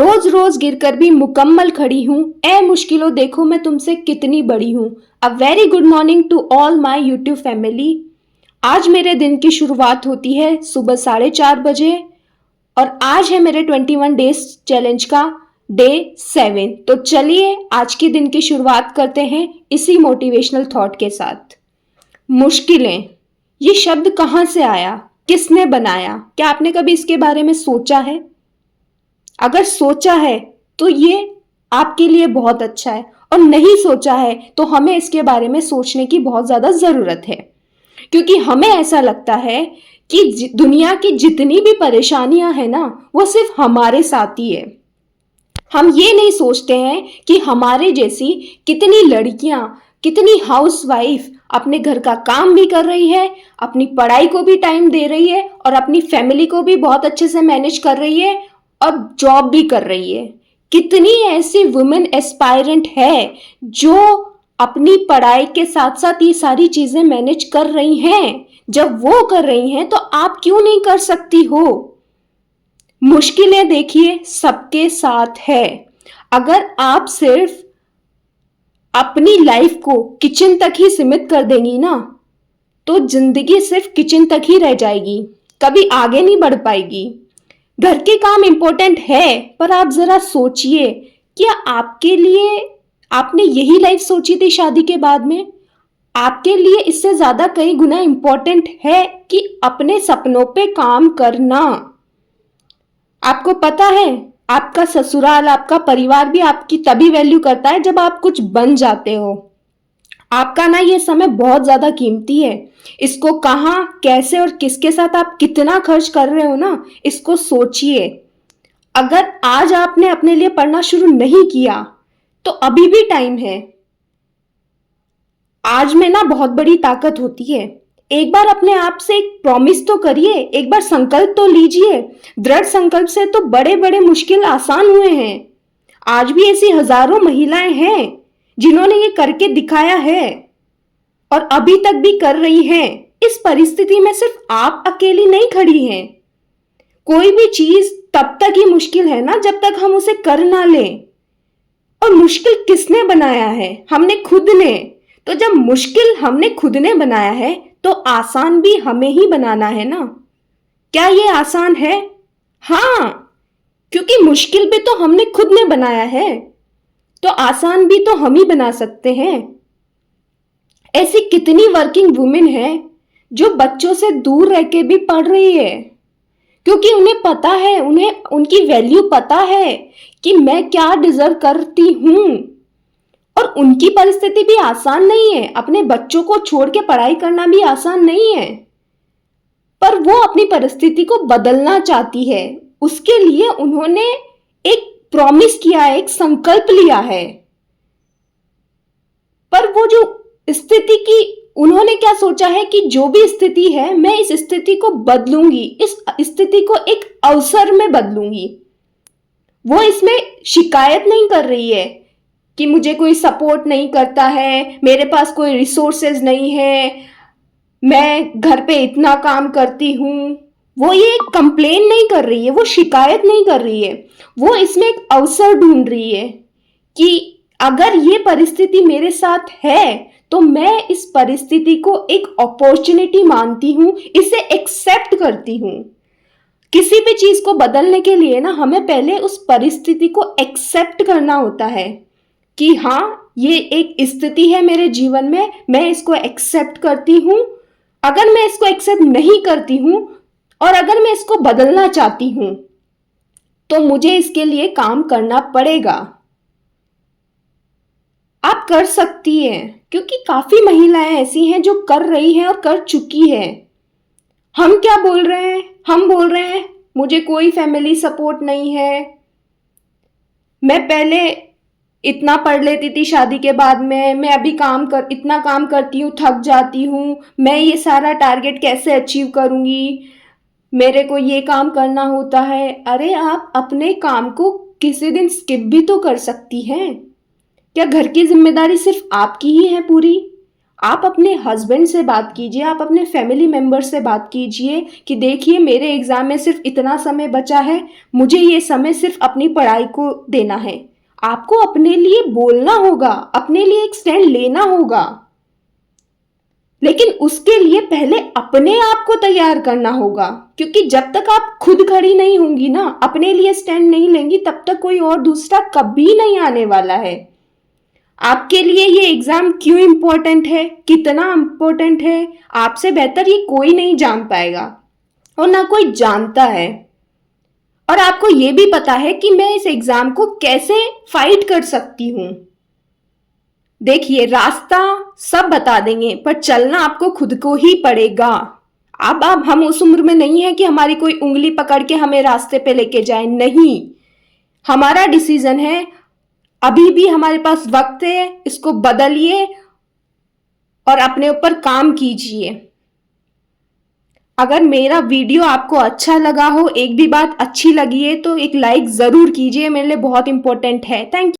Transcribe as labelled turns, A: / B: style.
A: रोज रोज गिरकर भी मुकम्मल खड़ी हूँ। ए मुश्किलों देखो मैं तुमसे कितनी बड़ी हूँ। A very good morning to all my YouTube family. आज मेरे दिन की शुरुआत होती है सुबह 4:30 बजे और आज है मेरे 21 डेज चैलेंज का डे 7। तो चलिए आज के दिन की शुरुआत करते हैं इसी मोटिवेशनल थॉट के साथ। मुश्किलें, ये शब्द कहाँ से आया, किसने बनाया? क्या आपने कभी इसके बारे में सोचा है? अगर सोचा है तो ये आपके लिए बहुत अच्छा है, और नहीं सोचा है तो हमें इसके बारे में सोचने की बहुत ज़्यादा ज़रूरत है। क्योंकि हमें ऐसा लगता है कि दुनिया की जितनी भी परेशानियां हैं ना, वो सिर्फ हमारे साथ ही है। हम ये नहीं सोचते हैं कि हमारे जैसी कितनी लड़कियां, कितनी हाउसवाइफ अपने घर का काम भी कर रही है, अपनी पढ़ाई को भी टाइम दे रही है और अपनी फैमिली को भी बहुत अच्छे से मैनेज कर रही है और जॉब भी कर रही है। कितनी ऐसी वुमेन एस्पायरेंट है जो अपनी पढ़ाई के साथ साथ ये सारी चीजें मैनेज कर रही हैं। जब वो कर रही हैं तो आप क्यों नहीं कर सकती हो? मुश्किलें देखिए सबके साथ है। अगर आप सिर्फ अपनी लाइफ को किचन तक ही सीमित कर देंगी ना, तो जिंदगी सिर्फ किचन तक ही रह जाएगी, कभी आगे नहीं बढ़ पाएगी। घर के काम इंपॉर्टेंट है, पर आप जरा सोचिए, क्या आपके लिए आपने यही लाइफ सोची थी शादी के बाद में? आपके लिए इससे ज्यादा कई गुना इंपॉर्टेंट है कि अपने सपनों पे काम करना। आपको पता है, आपका ससुराल, आपका परिवार भी आपकी तभी वैल्यू करता है जब आप कुछ बन जाते हो। आपका ना ये समय बहुत ज्यादा कीमती है। इसको कहाँ, कैसे और किसके साथ आप कितना खर्च कर रहे हो ना, इसको सोचिए। अगर आज आपने अपने लिए पढ़ना शुरू नहीं किया तो अभी भी टाइम है। आज में ना बहुत बड़ी ताकत होती है। एक बार अपने आप से एक प्रॉमिस तो करिए, एक बार संकल्प तो लीजिए। दृढ़ संकल्प से तो बड़े बड़े मुश्किल आसान हुए हैं। आज भी ऐसी हजारों महिलाएं हैं जिन्होंने ये करके दिखाया है और अभी तक भी कर रही हैं। इस परिस्थिति में सिर्फ आप अकेली नहीं खड़ी हैं। कोई भी चीज तब तक ही मुश्किल है ना जब तक हम उसे कर ना लें। और मुश्किल किसने बनाया है? हमने खुद ने। तो जब मुश्किल हमने खुद ने बनाया है तो आसान भी हमें ही बनाना है ना। क्या ये आसान है? हाँ, क्योंकि मुश्किल भी तो हमने खुद ने बनाया है, तो आसान भी तो हम ही बना सकते हैं। ऐसी कितनी वर्किंग वुमेन है जो बच्चों से दूर रह के भी पढ़ रही है, क्योंकि उन्हें पता है, उन्हें उनकी वैल्यू पता है कि मैं क्या डिजर्व करती हूं। और उनकी परिस्थिति भी आसान नहीं है, अपने बच्चों को छोड़ के पढ़ाई करना भी आसान नहीं है, पर वो अपनी परिस्थिति को बदलना चाहती है। उसके लिए उन्होंने एक प्रॉमिस किया है, एक संकल्प लिया है। पर वो जो स्थिति की, उन्होंने क्या सोचा है कि जो भी स्थिति है मैं इस स्थिति को बदलूंगी, इस स्थिति को एक अवसर में बदलूंगी। वो इसमें शिकायत नहीं कर रही है कि मुझे कोई सपोर्ट नहीं करता है, मेरे पास कोई रिसोर्सेज नहीं है, मैं घर पे इतना काम करती हूँ। वो ये कंप्लेन नहीं कर रही है, वो शिकायत नहीं कर रही है। वो इसमें एक अवसर ढूंढ रही है कि अगर ये परिस्थिति मेरे साथ है तो मैं इस परिस्थिति को एक अपॉर्चुनिटी मानती हूँ, इसे एक्सेप्ट करती हूँ। किसी भी चीज को बदलने के लिए ना हमें पहले उस परिस्थिति को एक्सेप्ट करना होता है कि हाँ, ये एक स्थिति है मेरे जीवन में, मैं इसको एक्सेप्ट करती हूँ। अगर मैं इसको एक्सेप्ट नहीं करती हूँ और अगर मैं इसको बदलना चाहती हूँ तो मुझे इसके लिए काम करना पड़ेगा। आप कर सकती हैं, क्योंकि काफी महिलाएं ऐसी हैं जो कर रही हैं और कर चुकी हैं। हम क्या बोल रहे हैं? हम बोल रहे हैं मुझे कोई फैमिली सपोर्ट नहीं है, मैं पहले इतना पढ़ लेती थी शादी के बाद में, मैं अभी इतना काम करती हूँ, थक जाती हूँ, मैं ये सारा टारगेट कैसे अचीव करूँगी, मेरे को ये काम करना होता है। अरे आप अपने काम को किसी दिन स्किप भी तो कर सकती हैं। क्या घर की जिम्मेदारी सिर्फ आपकी ही है पूरी? आप अपने हस्बैंड से बात कीजिए, आप अपने फैमिली मेंबर से बात कीजिए कि देखिए मेरे एग्ज़ाम में सिर्फ इतना समय बचा है, मुझे ये समय सिर्फ अपनी पढ़ाई को देना है। आपको अपने लिए बोलना होगा, अपने लिए एक स्टैंड लेना होगा, लेकिन उसके लिए पहले अपने आप को तैयार करना होगा, क्योंकि जब तक आप खुद खड़ी नहीं होंगी ना, अपने लिए स्टैंड नहीं लेंगी, तब तक कोई और दूसरा कभी नहीं आने वाला है। आपके लिए ये एग्ज़ाम क्यों इम्पोर्टेंट है, कितना इम्पोर्टेंट है, आपसे बेहतर ये कोई नहीं जान पाएगा और ना कोई जानता है। और आपको ये भी पता है कि मैं इस एग्ज़ाम को कैसे फाइट कर सकती हूँ। देखिए, रास्ता सब बता देंगे, पर चलना आपको खुद को ही पड़ेगा। अब हम उस उम्र में नहीं है कि हमारी कोई उंगली पकड़ के हमें रास्ते पे लेके जाए, नहीं। हमारा डिसीजन है, अभी भी हमारे पास वक्त है, इसको बदलिए और अपने ऊपर काम कीजिए। अगर मेरा वीडियो आपको अच्छा लगा हो, एक भी बात अच्छी लगी है, तो एक लाइक ज़रूर कीजिए, मेरे लिए बहुत इंपॉर्टेंट है। Thank you.